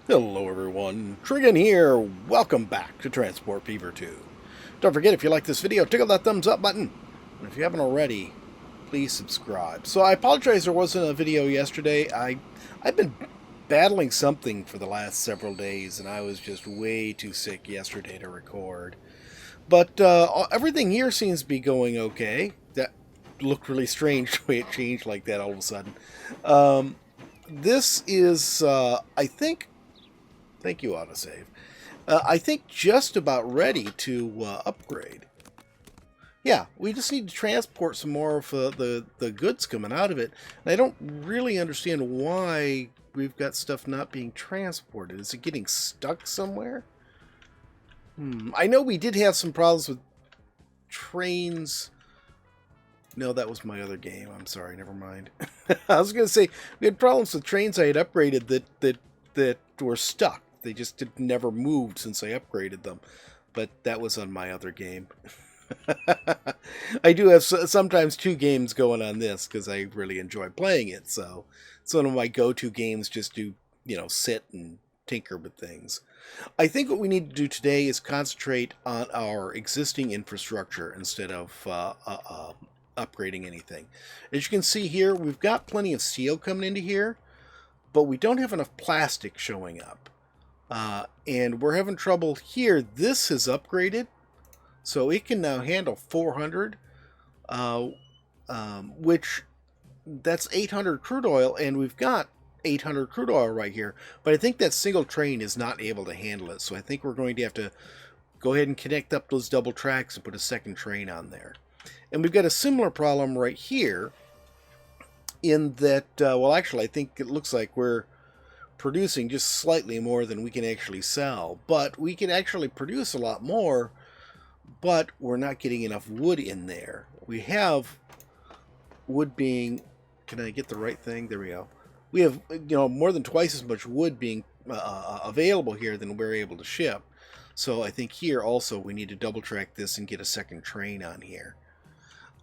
Hello everyone, Trigan here. Welcome back to Transport Fever 2. Don't forget, if you like this video, tickle that thumbs up button. And if you haven't already, please subscribe. So I apologize there wasn't a video yesterday. I've been battling something for the last several days, and I was just way too sick yesterday to record. But everything here seems to be going okay. That looked really strange the way it changed like that all of a sudden. Um, this is, I think, thank you, autosave. I think just about ready to upgrade. Yeah, we just need to transport some more of the goods coming out of it. And I don't really understand why we've got stuff not being transported. Is it getting stuck somewhere? I know we did have some problems with trains. No, that was my other game. I'm sorry, never mind. I was going to say we had problems with trains I had upgraded that were stuck. They just never moved since I upgraded them. But that was on my other game. I do have sometimes two games going on this because I really enjoy playing it. So it's one of my go-to games just to, sit and tinker with things. I think what we need to do today is concentrate on our existing infrastructure instead of upgrading anything. As you can see here, we've got plenty of steel coming into here, but we don't have enough plastic showing up. And we're having trouble here. This has upgraded, so it can now handle 400, which that's 800 crude oil, and we've got 800 crude oil right here. But I think that single train is not able to handle it, so I think we're going to have to go ahead and connect up those double tracks and put a second train on there. And we've got a similar problem right here in that, well, actually, I think it looks like we're producing just slightly more than we can actually sell. But we can actually produce a lot more, but we're not getting enough wood in there. We have wood being... Can I get the right thing? There we go. We have, more than twice as much wood being available here than we're able to ship. So I think here also we need to double track this and get a second train on here.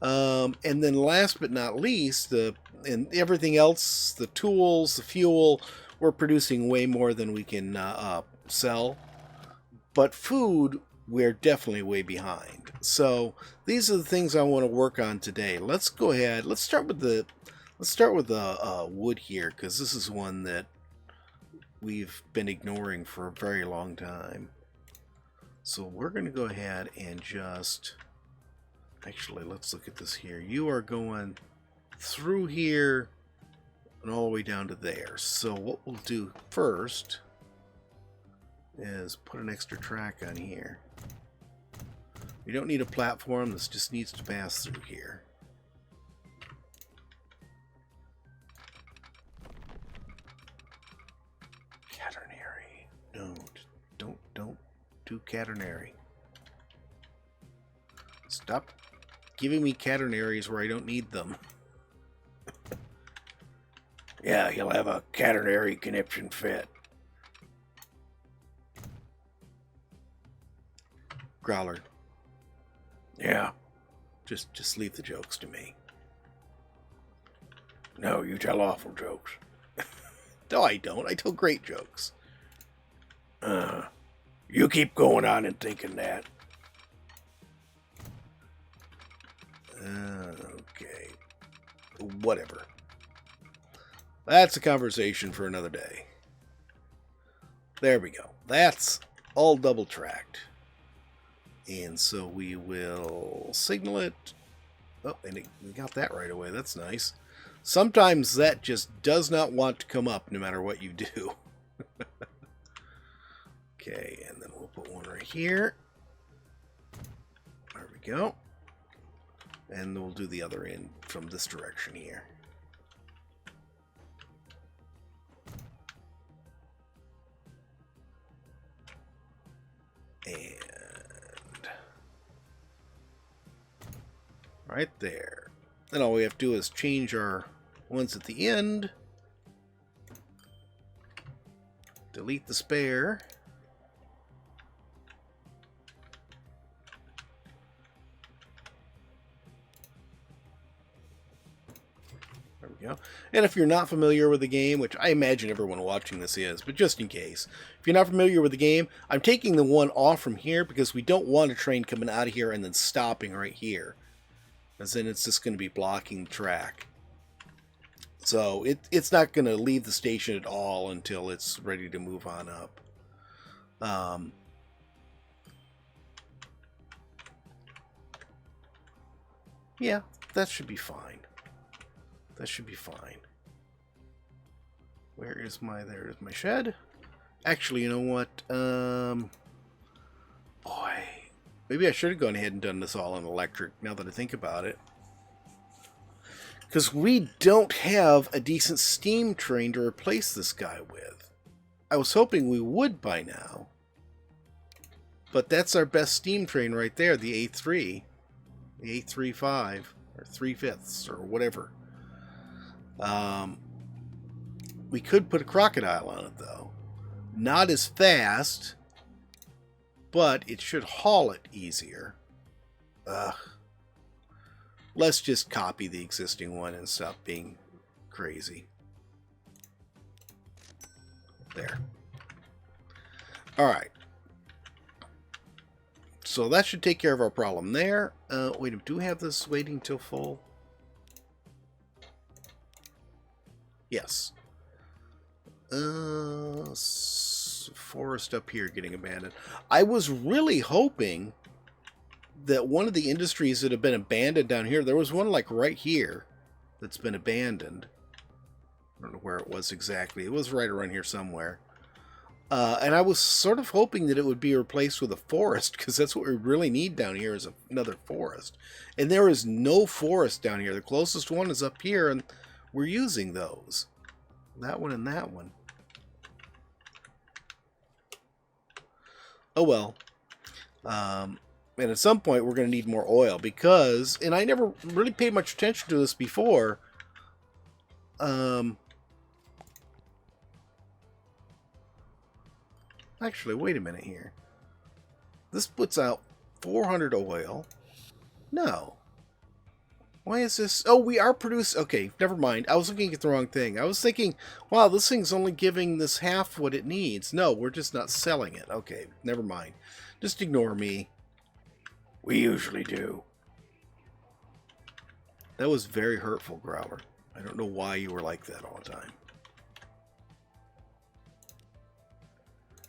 And then last but not least, and everything else, the tools, the fuel, we're producing way more than we can sell. But food, we're definitely way behind. So these are the things I want to work on today. Let's go ahead. Let's start with the wood here, because this is one that we've been ignoring for a very long time. So we're going to go ahead and just... Actually, let's look at this here. You are going through here and all the way down to there. So what we'll do first is put an extra track on here. We don't need a platform. This just needs to pass through here. Catenary. No, don't do catenary. Stop giving me catenaries where I don't need them. Yeah, he'll have a catenary conniption fit. Growler. Yeah. Just leave the jokes to me. No, you tell awful jokes. No, I don't. I tell great jokes. You keep going on and thinking that. Okay. Whatever. That's a conversation for another day. There we go. That's all double tracked. And so we will signal it. Oh, and we got that right away. That's nice. Sometimes that just does not want to come up no matter what you do. Okay, and then we'll put one right here. There we go. And we'll do the other end from this direction here. And right there. Then all we have to do is change our ones at the end. Delete the spare. You know? And if you're not familiar with the game, which I imagine everyone watching this is, but just in case, if you're not familiar with the game, I'm taking the one off from here because we don't want a train coming out of here and then stopping right here, as then it's just going to be blocking the track. So it's not going to leave the station at all until it's ready to move on up. Yeah, that should be fine. That should be fine. Where is my... There's my shed. Actually, you know what? Boy. Maybe I should have gone ahead and done this all in electric, now that I think about it. Because we don't have a decent steam train to replace this guy with. I was hoping we would by now. But that's our best steam train right there, the A3. The 835, or 3/5, or whatever. We could put a crocodile on it, though. Not as fast, but it should haul it easier. Let's just copy the existing one and stop being crazy. There. Alright. So that should take care of our problem there. Wait, do we have this waiting till full? Yes. Forest up here getting abandoned. I was really hoping that one of the industries that have been abandoned down here, there was one like right here that's been abandoned. I don't know where it was exactly. It was right around here somewhere. And I was sort of hoping that it would be replaced with a forest, because that's what we really need down here is another forest. And there is no forest down here. The closest one is up here, and we're using those. That one and that one. Oh well. And at some point we're going to need more oil, because, and I never really paid much attention to this before, actually, wait a minute here. This puts out 400 oil. No. Why is this? Oh, we are producing... Okay, never mind. I was looking at the wrong thing. I was thinking, wow, this thing's only giving this half what it needs. No, we're just not selling it. Okay, never mind. Just ignore me. We usually do. That was very hurtful, Growler. I don't know why you were like that all the time.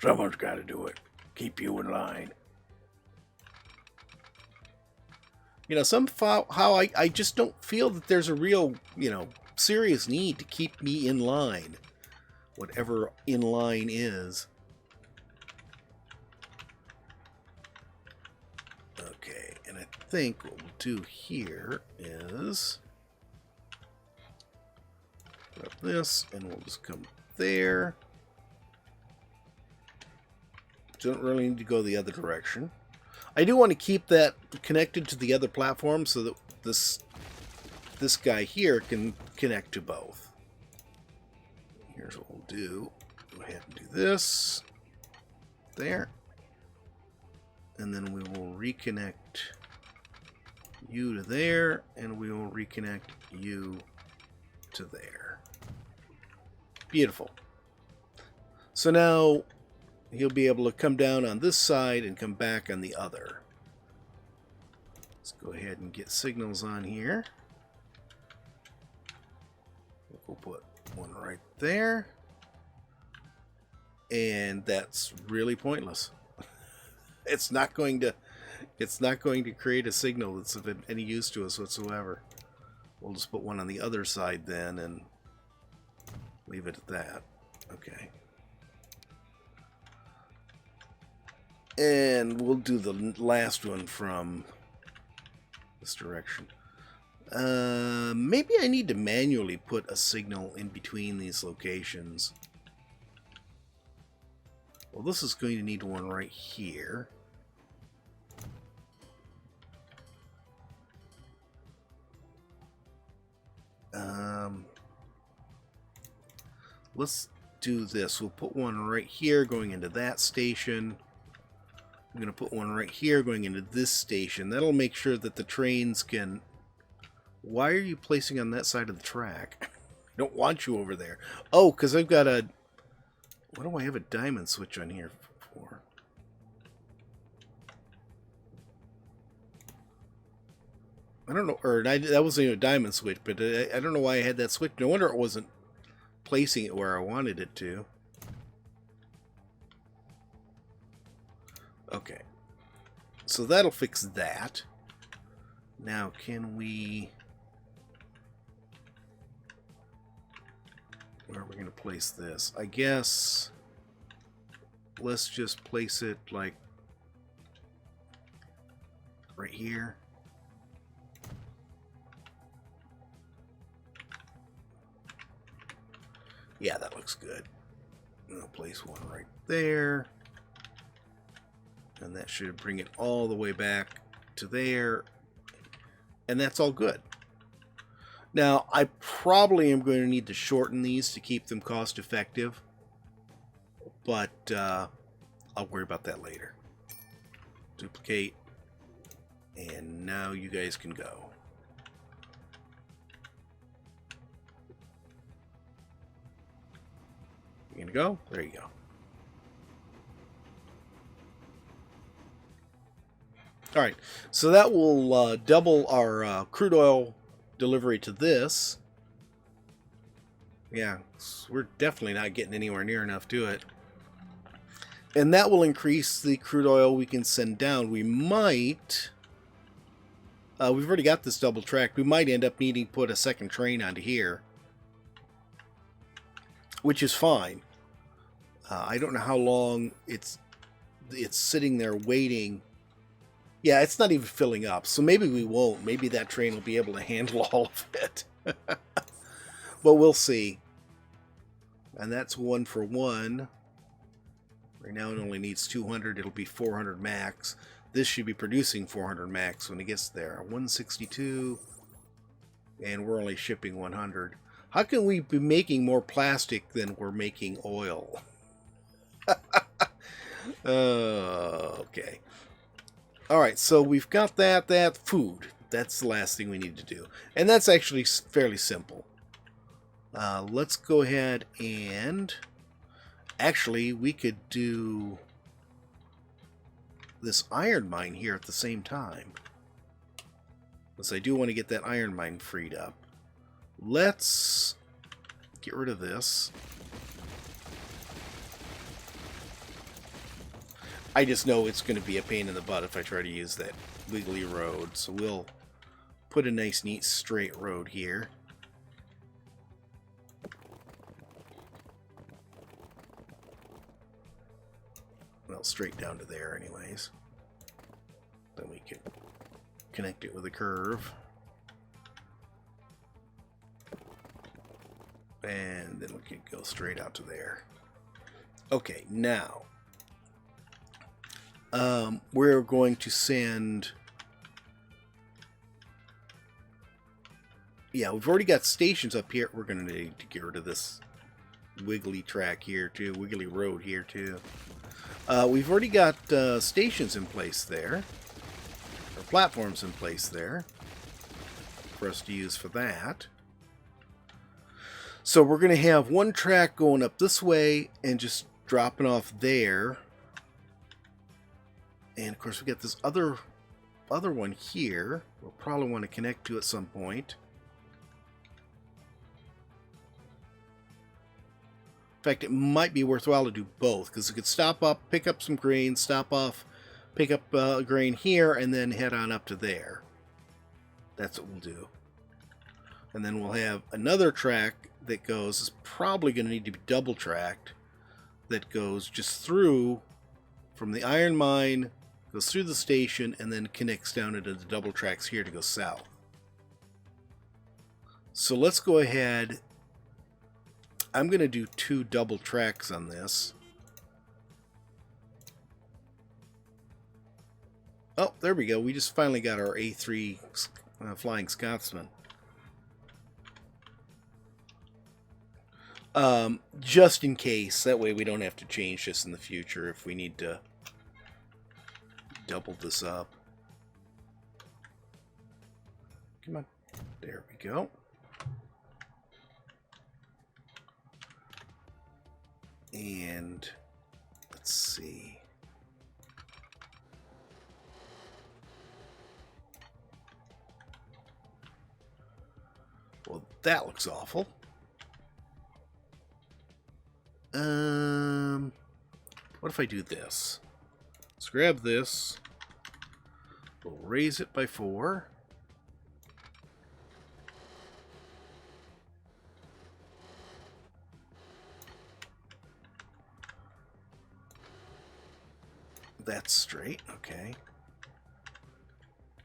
Someone's got to do it. Keep you in line. You know, somehow I just don't feel that there's a real, you know, serious need to keep me in line. Whatever in line is. Okay, and I think what we'll do here is grab this, and we'll just come there. Don't really need to go the other direction. I do want to keep that connected to the other platform so that this guy here can connect to both. Here's what we'll do. Go ahead and do this. There. And then we will reconnect you to there, and we will reconnect you to there. Beautiful. So now he'll be able to come down on this side and come back on the other. Let's go ahead and get signals on here. We'll put one right there. And that's really pointless. It's not going to create a signal that's of any use to us whatsoever. We'll just put one on the other side then and leave it at that. Okay. And we'll do the last one from this direction. Maybe I need to manually put a signal in between these locations. Well, this is going to need one right here. Let's do this. We'll put one right here going into that station. I'm going to put one right here going into this station. That'll make sure that the trains can... Why are you placing on that side of the track? Don't want you over there. Oh, because I've got a... What do I have a diamond switch on here for? I don't know. Or that wasn't even a diamond switch, but I don't know why I had that switch. No wonder it wasn't placing it where I wanted it to. Okay. So that'll fix that. Now, can we... Where are we going to place this? I guess... Let's just place it, like... right here. Yeah, that looks good. I'll place one right there. And that should bring it all the way back to there. And that's all good. Now, I probably am going to need to shorten these to keep them cost effective. But I'll worry about that later. Duplicate. And now you guys can go. You gonna go? There you go. Alright, so that will double our crude oil delivery to this. Yeah, we're definitely not getting anywhere near enough to it. And that will increase the crude oil we can send down. We might... we've already got this double track. We might end up needing to put a second train onto here. Which is fine. I don't know how long it's sitting there waiting. Yeah, it's not even filling up, so maybe we won't. Maybe that train will be able to handle all of it. But we'll see. And that's 1 for 1. Right now it only needs 200. It'll be 400 max. This should be producing 400 max when it gets there. 162. And we're only shipping 100. How can we be making more plastic than we're making oil? Okay. Alright, so we've got that food. That's the last thing we need to do. And that's actually fairly simple. Let's go ahead and... Actually, we could do this iron mine here at the same time. Because I do want to get that iron mine freed up. Let's get rid of this. I just know it's going to be a pain in the butt if I try to use that wiggly road. So we'll put a nice, neat, straight road here. Well, straight down to there anyways. Then we can connect it with a curve. And then we can go straight out to there. Okay, now... we're going to send... Yeah, we've already got stations up here. We're going to need to get rid of this wiggly track here too, wiggly road here too. We've already got stations in place there, or platforms in place there for us to use for that. So we're going to have one track going up this way and just dropping off there. And of course we got this other one here. We'll probably want to connect to at some point. In fact, it might be worthwhile to do both, because it could stop up, pick up some grain, stop off, pick up grain here, and then head on up to there. That's what we'll do. And then we'll have another track that goes, it's probably going to need to be double tracked, that goes just through from the iron mine, goes through the station, and then connects down into the double tracks here to go south. So let's go ahead. I'm going to do 2 double tracks on this. Oh, there we go. We just finally got our A3 Flying Scotsman. Just in case. That way we don't have to change this in the future if we need to double this up. Come on. There we go. And let's see. Well, that looks awful. What if I do this? Let's grab this. We'll raise it by 4. That's straight, okay.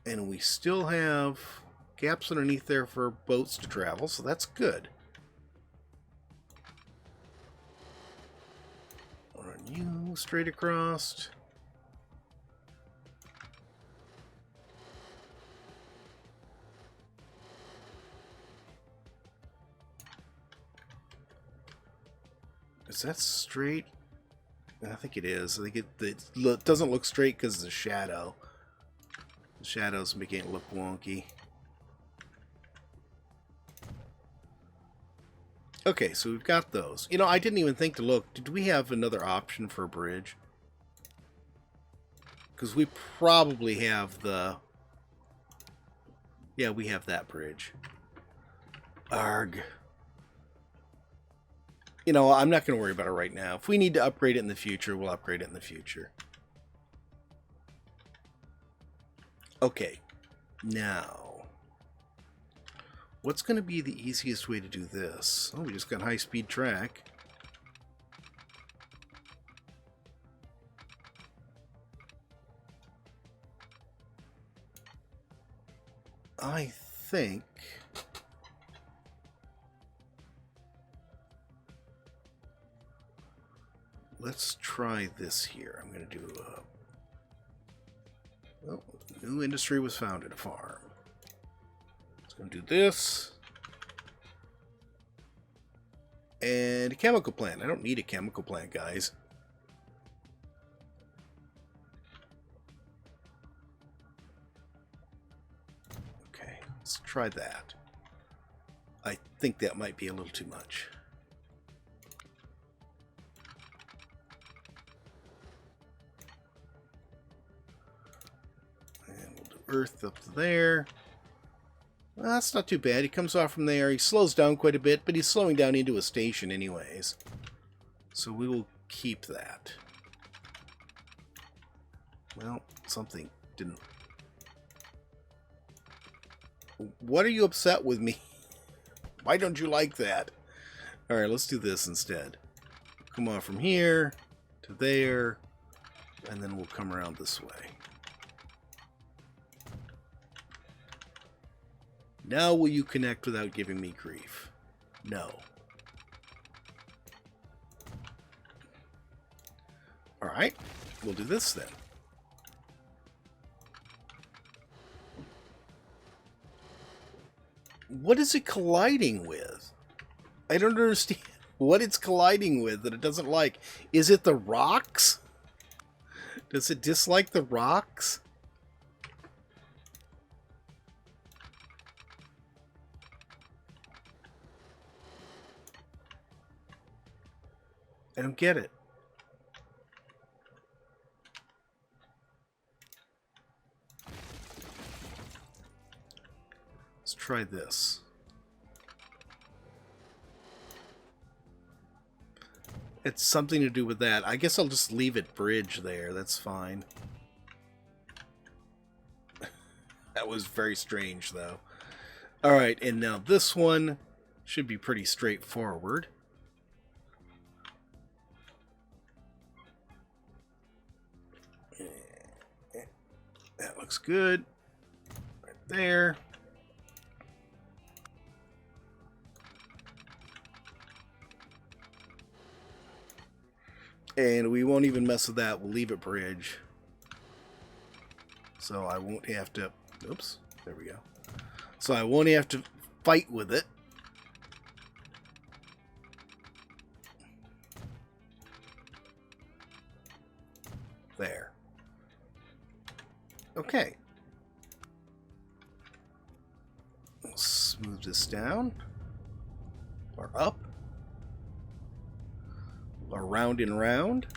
And we still have gaps underneath there for boats to travel, so that's good. Run you straight across. Is that straight? I think it is. I think it doesn't look straight because of the shadow. The shadow's making it look wonky. Okay, so we've got those. You know, I didn't even think to look. Did we have another option for a bridge? Because we probably have the... Yeah, we have that bridge. Arg. You know, I'm not going to worry about it right now. If we need to upgrade it in the future, we'll upgrade it in the future. Okay. Now, what's going to be the easiest way to do this? Oh, we just got high-speed track. I think... Let's try this here. I'm going to do well, new industry was founded, a farm. It's going to do this. And a chemical plant. I don't need a chemical plant, guys. Okay, let's try that. I think that might be a little too much. Earth up to there. Well, that's not too bad. He comes off from there. He slows down quite a bit, but he's slowing down into a station anyways. So we will keep that. Well, something didn't... What are you upset with me? Why don't you like that? Alright, let's do this instead. Come on from here to there, and then we'll come around this way. Now will you connect without giving me grief? No. Alright, we'll do this then. What is it colliding with? I don't understand what it's colliding with that it doesn't like. Is it the rocks? Does it dislike the rocks? I don't get it. Let's try this. It's something to do with that. I guess I'll just leave it bridge there. That's fine. That was very strange, though. Alright, and now this one should be pretty straightforward. That looks good. Right there. And we won't even mess with that. We'll leave it bridge. So I won't have to... Oops. There we go. So I won't have to fight with it. There. Okay. Let's move this down. Or up. Around and round?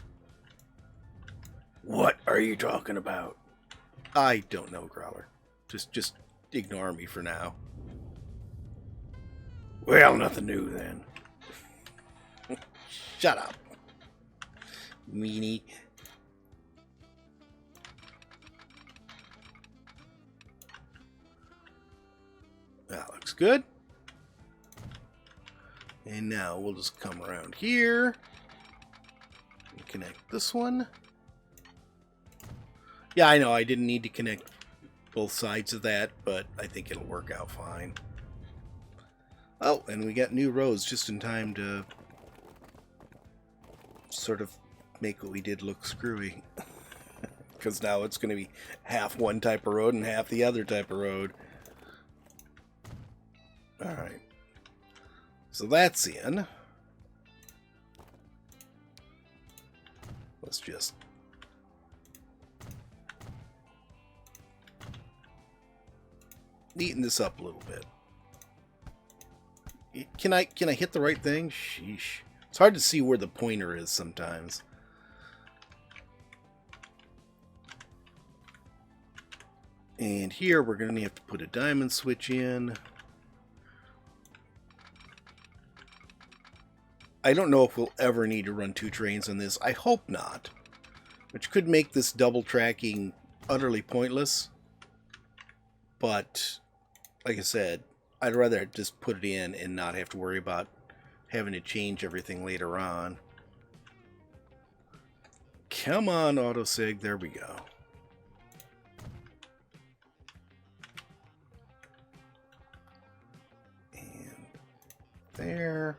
What are you talking about? I don't know, Growler. Just ignore me for now. Well, nothing new then. Shut up, meanie. That looks good. And now we'll just come around here and connect this one. Yeah, I know I didn't need to connect both sides of that, but I think it'll work out fine. Oh, and we got new roads just in time to sort of make what we did look screwy. Because now it's going to be half one type of road and half the other type of road. Alright. So that's in. Let's just neaten this up a little bit. Can I hit the right thing? Sheesh. It's hard to see where the pointer is sometimes. And here we're going to have to put a diamond switch in. I don't know if we'll ever need to run 2 trains on this. I hope not. Which could make this double tracking utterly pointless. But, like I said, I'd rather just put it in and not have to worry about having to change everything later on. Come on, autosig. There we go. And there.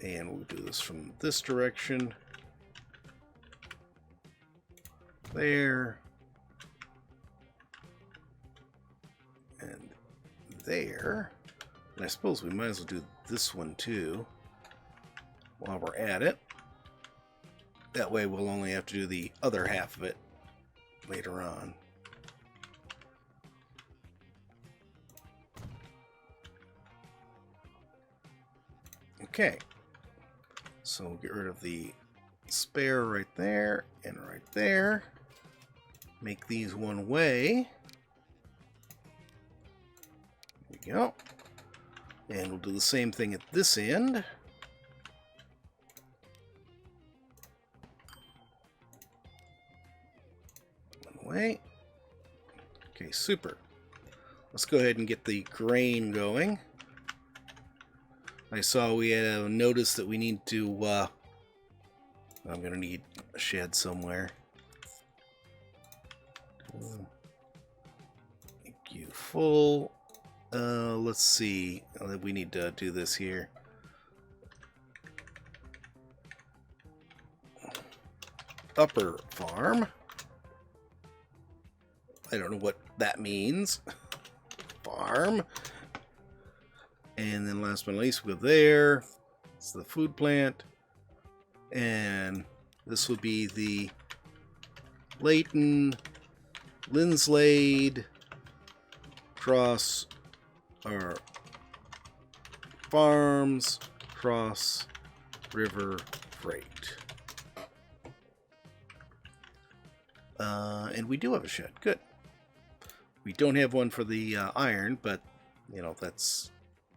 And we'll do this from this direction. There. And there. And I suppose we might as well do this one too while we're at it. That way we'll only have to do the other half of it later on. Okay. So we'll get rid of the spare right there and right there. Make these one way. There we go. And we'll do the same thing at this end. One way. Okay, super. Let's go ahead and get the grain going. I saw we had a notice that we need to, I'm going to need a shed somewhere. Make you full. Let's see. We need to do this here. Upper farm. I don't know what that means. Farm. And then last but not least, we'll go there. It's the food plant. And this will be the Layton, Linslade, Cross, or Farms, Cross, River, Freight. And we do have a shed. Good. We don't have one for the iron, but, you know, that's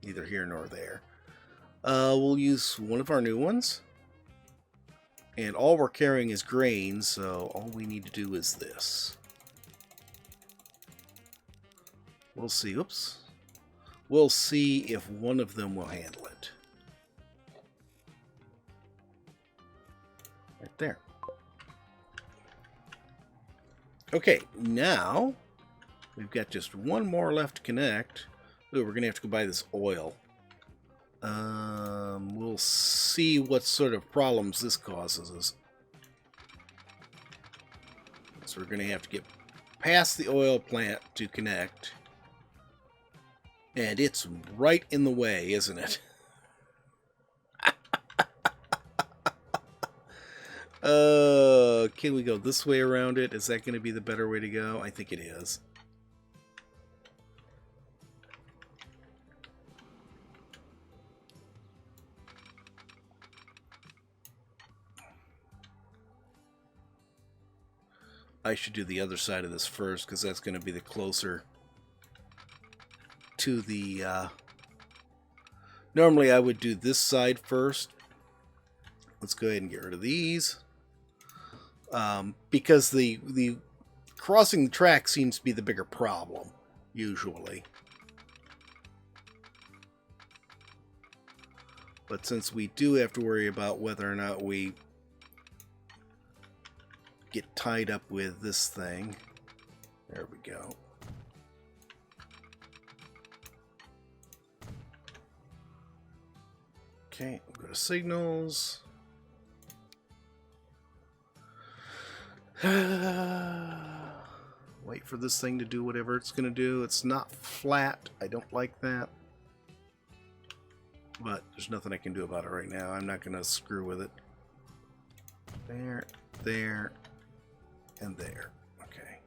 neither here nor there. We'll use one of our new ones. And all we're carrying is grain, so all we need to do is this. We'll see. Oops. We'll see if one of them will handle it. Right there. Okay, now we've got just one more left to connect. Ooh, we're going to have to go buy this oil. We'll see what sort of problems this causes us. So we're going to have to get past the oil plant to connect. And it's right in the way, isn't it? Can we go this way around it? Is that going to be the better way to go? I think it is. I should do the other side of this first, because that's going to be the closer to the... Normally I would do this side first. Let's go ahead and get rid of these. Because the crossing the track seems to be the bigger problem, usually. But since we do have to worry about whether or not we get tied up with this thing. There we go. Okay, we'll go to signals. Wait for this thing to do whatever it's going to do. It's not flat. I don't like that. But there's nothing I can do about it right now. I'm not going to screw with it. There, there, and there. Okay.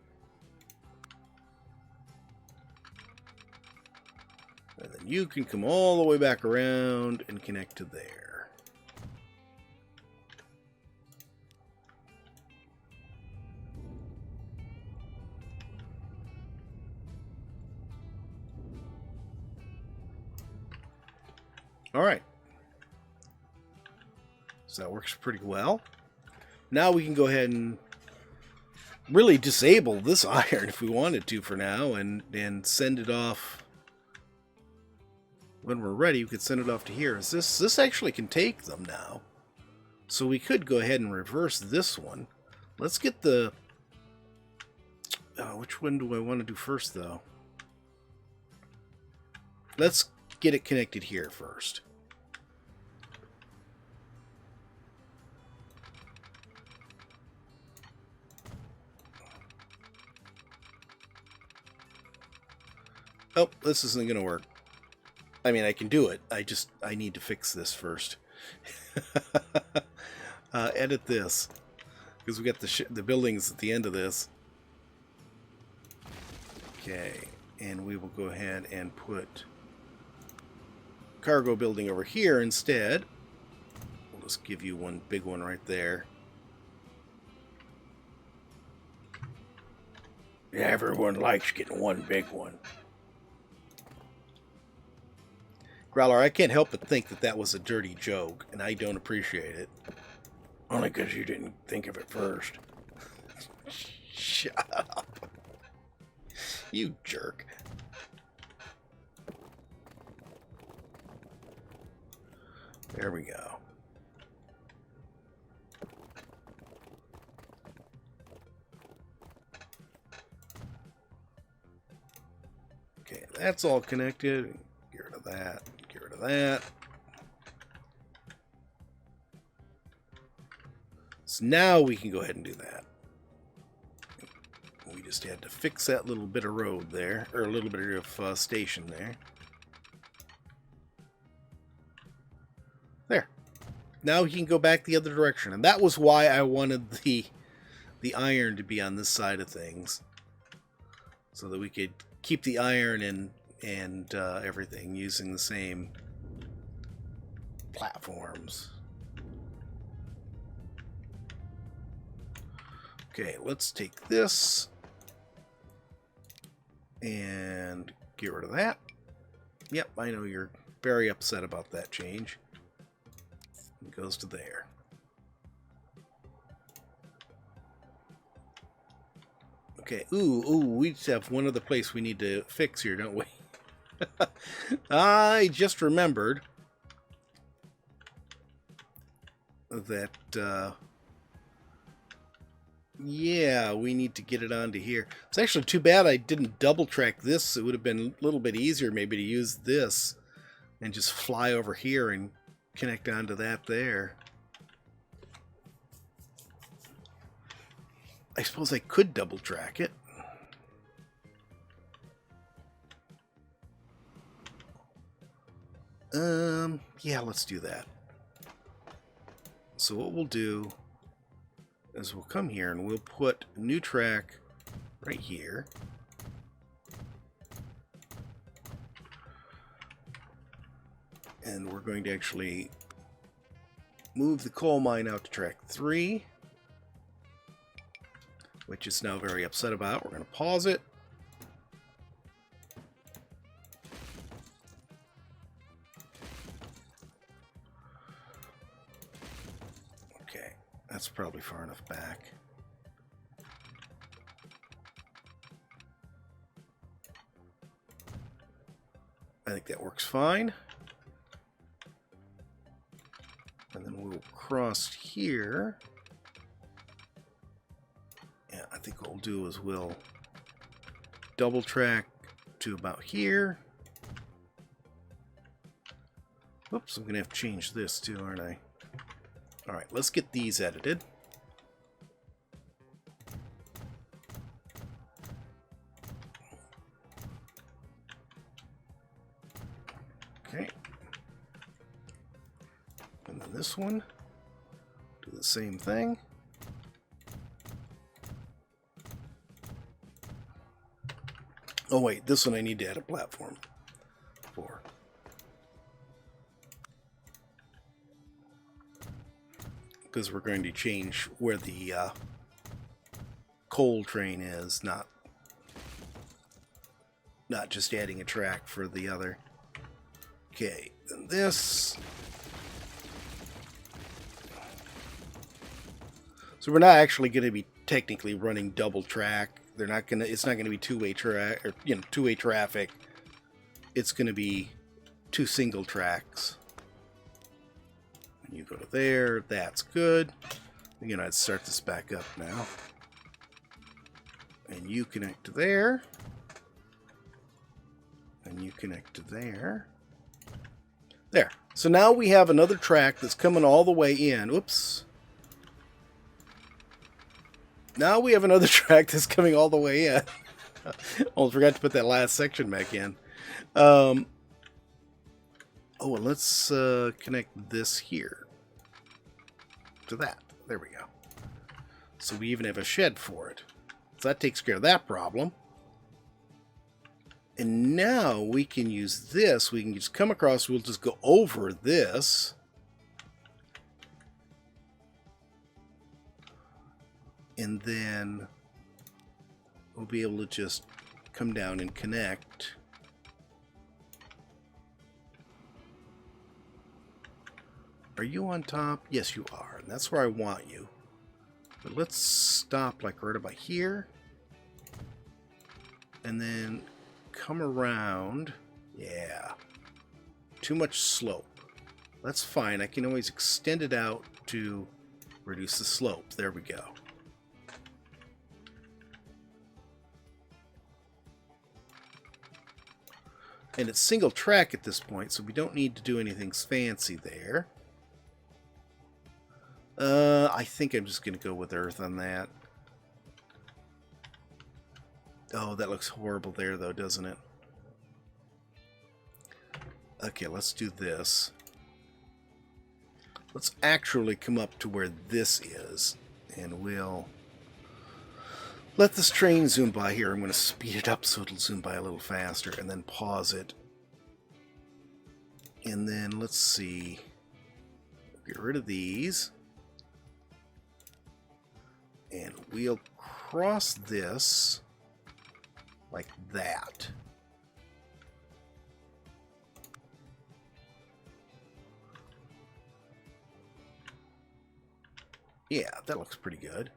And then you can come all the way back around and connect to there. All right. So that works pretty well. Now we can go ahead and really disable this iron if we wanted to for now and send it off. When we're ready, we could send it off to here. This actually can take them now. So we could go ahead and reverse this one. Let's get the... which one do I want to do first, though? Let's get it connected here first. Oh, this isn't going to work. I mean, I can do it. I need to fix this first. Edit this. Because we got the buildings at the end of this. Okay. And we will go ahead and put cargo building over here instead. We'll just give you one big one right there. Everyone likes getting one big one. Growler, I can't help but think that that was a dirty joke, and I don't appreciate it. Only because you didn't think of it first. Shut up. You jerk. There we go. Okay, that's all connected. Get rid of that. Get rid of that. So now we can go ahead and do that. We just had to fix that little bit of road there, or a little bit of station there. There. Now he can go back the other direction, and that was why I wanted the iron to be on this side of things, so that we could keep the iron and everything using the same platforms. Okay, let's take this and get rid of that. Yep, I know you're very upset about that change. It goes to there. Okay, ooh, we just have one other place we need to fix here, don't we? I just remembered that, yeah, we need to get it onto here. It's actually too bad I didn't double track this. It would have been a little bit easier maybe to use this and just fly over here and connect onto that there. I suppose I could double track it. Yeah, let's do that. So what we'll do is we'll come here and we'll put a new track right here. And we're going to actually move the coal mine out to track 3, which which it's now very upset about. We're going to pause it. Okay, that's probably far enough back. I think that works fine. And then we'll cross here. Yeah, I think what we'll do is we'll double track to about here. Whoops, I'm going to have to change this too, aren't I? Alright, let's get these edited. Okay. And then this one, do the same thing. Oh wait, this one I need to add a platform for. Because we're going to change where the coal train is, not just adding a track for the other. Okay, then this. So we're not actually going to be technically running double track. They're not going to. It's not going to be two-way track, or two-way traffic. It's going to be 2 single tracks. And you go to there. That's good. Again, I'd start this back up now. And you connect to there. And you connect to there. There. So now we have another track that's coming all the way in. Oops. Now we have another track that's coming all the way in. Almost forgot to put that last section back in. Oh, well, let's connect this here to that. There we go. So we even have a shed for it. So that takes care of that problem. And now we can use this. We can just come across. We'll just go over this. And then we'll be able to just come down and connect. Are you on top? Yes, you are. And that's where I want you. But let's stop like right about here. And then come around. Yeah. Too much slope. That's fine. I can always extend it out to reduce the slope. There we go. And it's single track at this point, so we don't need to do anything fancy there. I think I'm just going to go with earth on that. Oh, that looks horrible there, though, doesn't it? Okay, let's do this. Let's actually come up to where this is, and we'll let this train zoom by here. I'm going to speed it up so it'll zoom by a little faster, and then pause it. And then, let's see. Get rid of these. And we'll cross this like that. Yeah, that looks pretty good.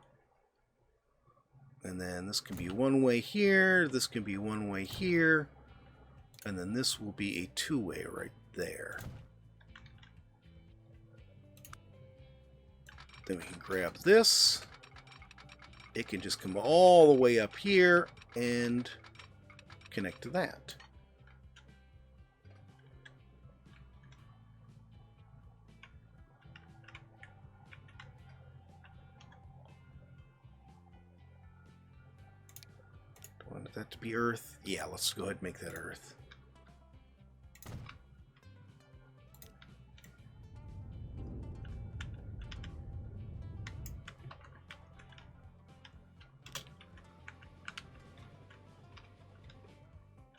And then this can be one way here, this can be one way here, and then this will be a two-way right there. Then we can grab this. It can just come all the way up here and connect to that. Do I want that to be earth? Yeah, let's go ahead and make that earth.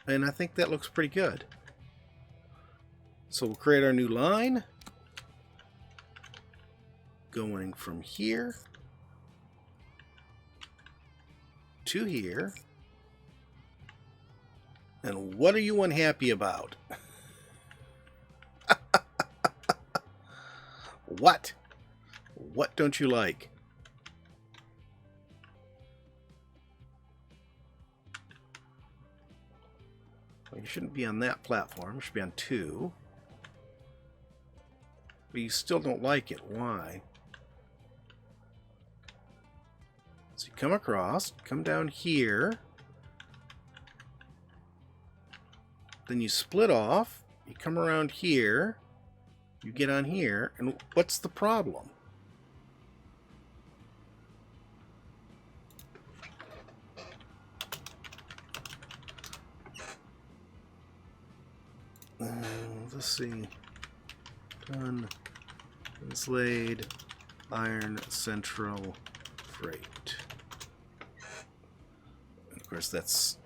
And I think that looks pretty good. So we'll create our new line. Going from here. to here. And what are you unhappy about? What? What don't you like? Well, you shouldn't be on that platform. You should be on 2. But you still don't like it. Why? So you come across, come down here. Then you split off. You come around here. You get on here. And what's the problem? Let's see. Done. Translate. Iron Central Freight. And of course, that's...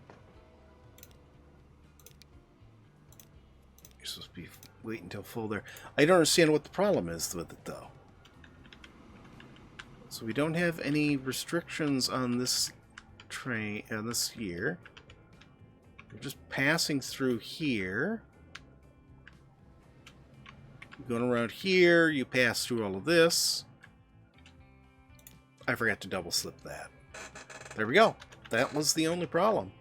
You're supposed to be wait until full there. I don't understand what the problem is with it, though. So we don't have any restrictions on this train, on this here. We're just passing through here. Going around here, you pass through all of this. I forgot to double slip that. There we go. That was the only problem.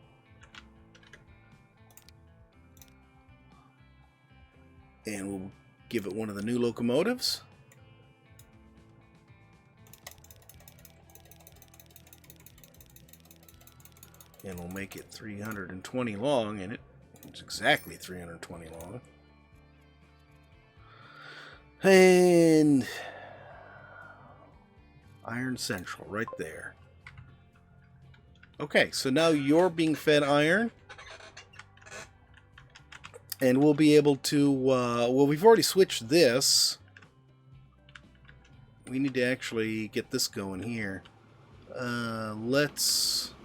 And we'll give it one of the new locomotives. And we'll make it 320 long, and it's exactly 320 long. And Iron Central, right there. Okay, so now you're being fed iron. And we'll be able to, well, we've already switched this. We need to actually get this going here. Let's...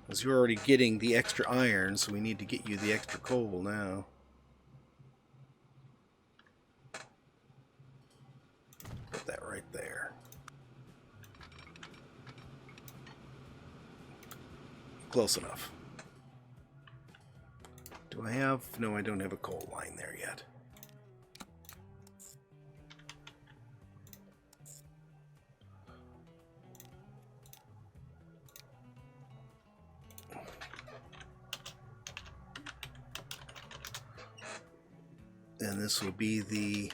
Because you're already getting the extra iron, so we need to get you the extra coal now. Put that right there. Close enough. Do I have... No, I don't have a coal line there yet. And this will be the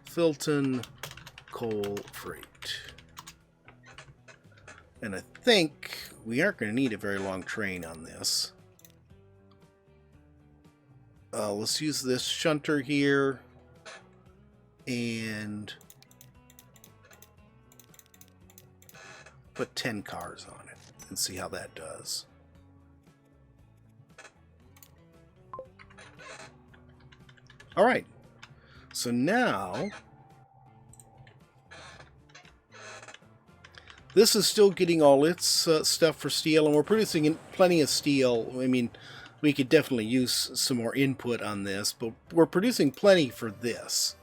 Filton coal freight. And I think we aren't going to need a very long train on this. Let's use this shunter here and put 10 cars on it and see how that does. All right, so now this is still getting all its stuff for steel, and we're producing plenty of steel. I mean, we could definitely use some more input on this, but we're producing plenty for this.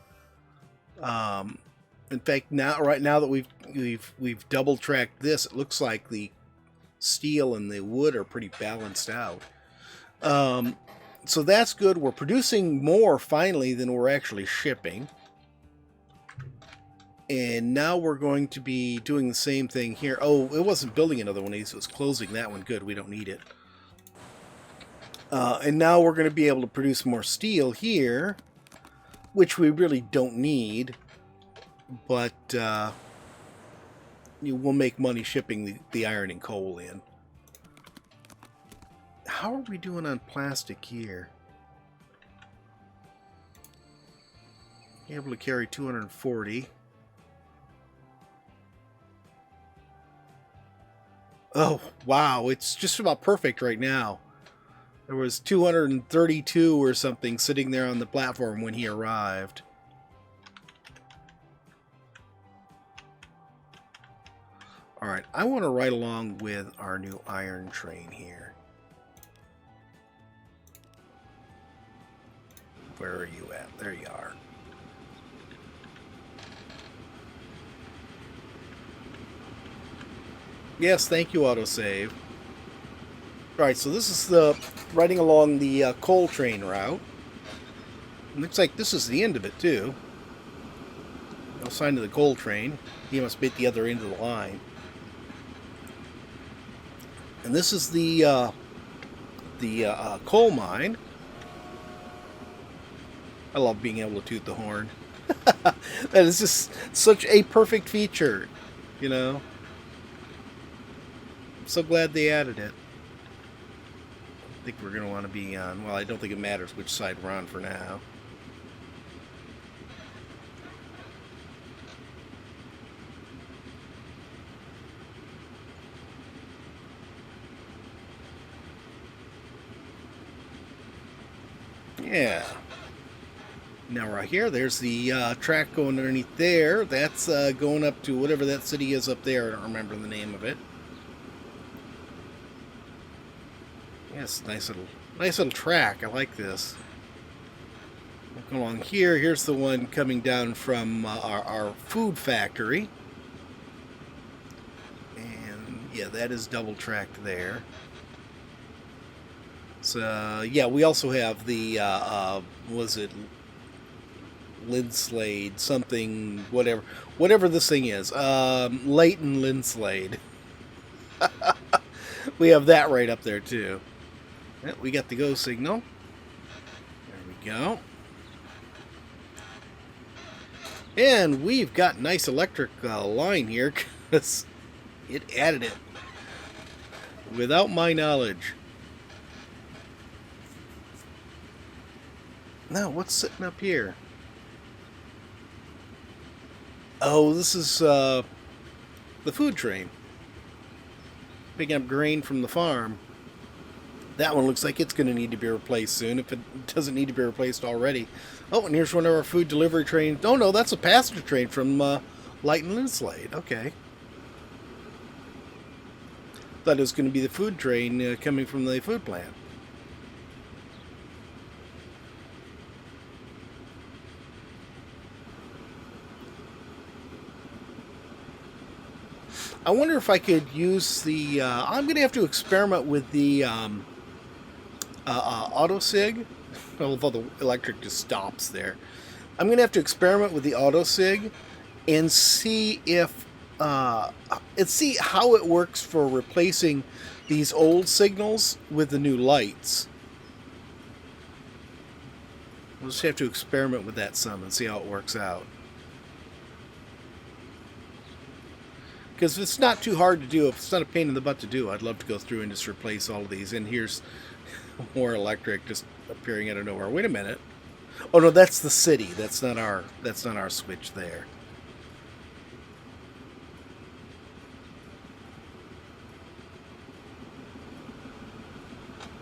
In fact, right now that we've double tracked this, it looks like the steel and the wood are pretty balanced out. So that's good. We're producing more finally than we're actually shipping. And now we're going to be doing the same thing here. Oh, it wasn't building another one of these. It was closing that one. Good. We don't need it. And now we're going to be able to produce more steel here, which we really don't need. But we'll make money shipping the iron and coal in. How are we doing on plastic here? Able to carry 240. Oh, wow. It's just about perfect right now. There was 232 or something sitting there on the platform when he arrived. Alright, I want to ride along with our new iron train here. Where are you at? There you are. Yes, thank you, autosave. Alright, so this is the riding along the coal train route. Looks like this is the end of it, too. No sign of the coal train. He must be at the other end of the line. And this is the coal mine. I love being able to toot the horn. That is just such a perfect feature, you know. I'm so glad they added it. I think we're going to want to be on, well, I don't think it matters which side we're on for now. Yeah. Now right here, there's the track going underneath there. That's going up to whatever that city is up there. I don't remember the name of it. Yes, nice little track. I like this. Look along here. Here's the one coming down from our food factory. And yeah, that is double tracked there. So yeah, we also have the was it Linslade something, whatever this thing is, Leighton Linslade. We have that right up there too. Yeah, we got the go signal. There we go. And we've got nice electric line here because it added it without my knowledge. Now, what's sitting up here? Oh, this is the food train. Picking up grain from the farm. That one looks like it's going to need to be replaced soon, if it doesn't need to be replaced already. Oh, and here's one of our food delivery trains. Oh, no, that's a passenger train from Leighton Linslade. Okay. Thought it was going to be the food train coming from the food plant. I wonder if I could use the... I'm going to have to experiment with the auto-sig. Although the electric just stops there. I'm going to have to experiment with the auto-sig and see if... and see how it works for replacing these old signals with the new lights. We'll just have to experiment with that some and see how it works out. Because it's not too hard to do. If it's not a pain in the butt to do, I'd love to go through and just replace all of these. And here's more electric just appearing out of nowhere. Wait a minute. Oh no, that's the city. That's not our switch there.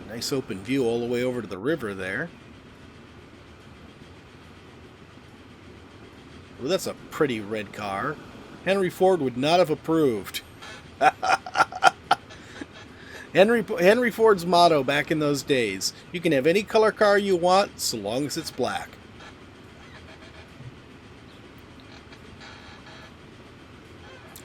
A nice open view all the way over to the river there. Well, that's a pretty red car. Henry Ford would not have approved. Henry Ford's motto back in those days: you can have any color car you want so long as it's black.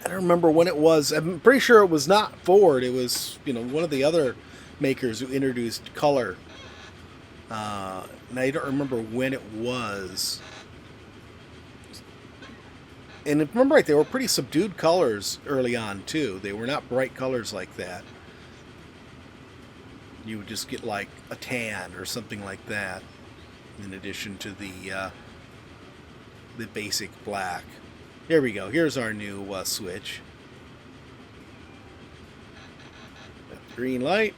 I don't remember when it was. I'm pretty sure it was not Ford. It was, one of the other makers who introduced color. And I don't remember when it was. And if I remember right, they were pretty subdued colors early on, too. They were not bright colors like that. You would just get, like, a tan or something like that, in addition to the basic black. There we go. Here's our new switch. Green light.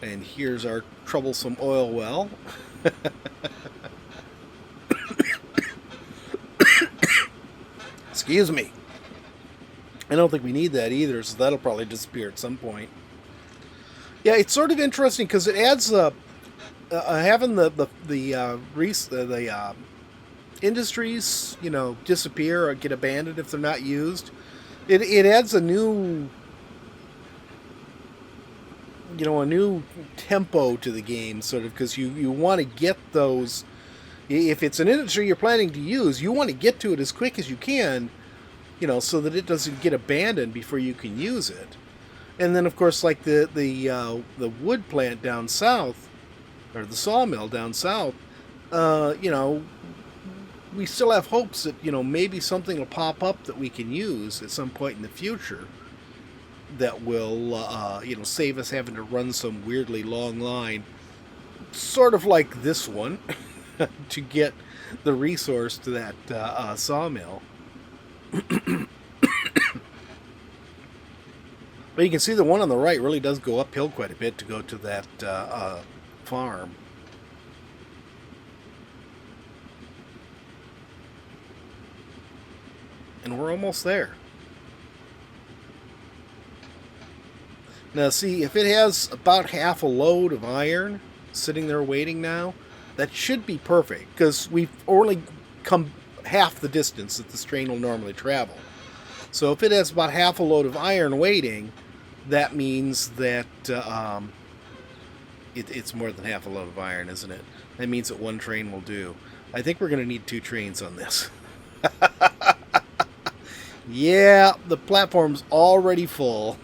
And here's our troublesome oil well. Excuse me. I don't think we need that either, so that'll probably disappear at some point. Yeah, it's sort of interesting because it adds having the industries, disappear or get abandoned if they're not used. It adds a new a new tempo to the game, sort of, because you want to get those If it's an industry you're planning to use, you want to get to it as quick as you can, you know, so that it doesn't get abandoned before you can use it. And then, of course, like the wood plant down south, or the sawmill down south, you know, we still have hopes that, you know, maybe something will pop up that we can use at some point in the future that will, you know, save us having to run some weirdly long line, sort of like this one, to get the resource to that sawmill. But you can see the one on the right really does go uphill quite a bit to go to that farm. And we're almost there. Now see, if it has about half a load of iron sitting there waiting now, that should be perfect, because we've only come half the distance that this train will normally travel. So if it has about half a load of iron waiting, that means that it's more than half a load of iron, isn't it? That means that one train will do. I think we're going to need 2 trains on this. Yeah, the platform's already full.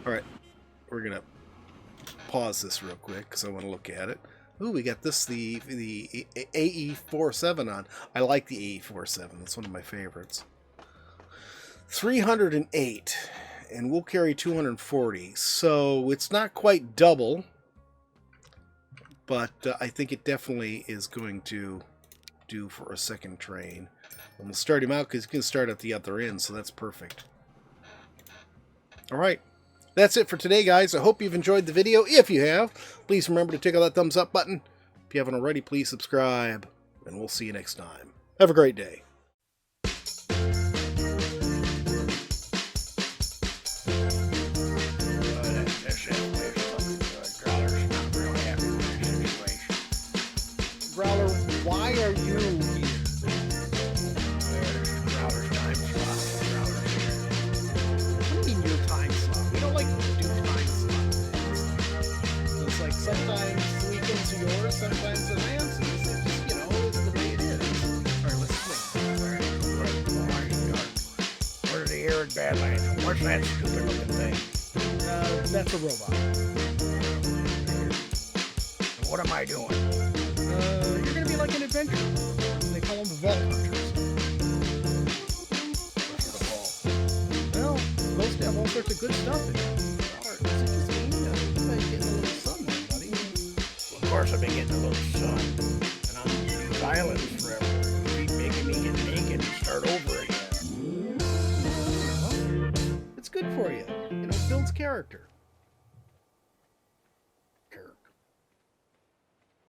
Alright, we're going to pause this real quick because I want to look at it. Ooh, we got this, the AE47 on. I like the AE47. That's one of my favorites. 308, and we'll carry 240. So it's not quite double, but I think it definitely is going to do for a second train. And we'll start him out because he's going to start at the other end, so that's perfect. Alright, that's it for today, guys. I hope you've enjoyed the video. If you have, please remember to tickle that thumbs up button. If you haven't already, please subscribe, and we'll see you next time. Have a great day. Growler, why are you here? Growler's time slot. Growler's here. What do you mean your time slot? We don't like to do time slot things. So it's like sometimes the weekends are yours, sometimes the Lance's. It's just, you know, it's the way it is. Alright, let's swing. Where are the arid badlands? What's that stupid looking thing? That's a robot. And what am I doing? You're gonna be like an adventurer. They call them the vault hunters. What's the ball? Well, it's supposed to have all sorts of good stuff in it. Or is it just me? You might get a little sun there, buddy. Well, of course I've been getting a little sun. And I'm on these islands forever. You keep making me get naked and start over again. Well, it's good for you. You know, it builds character.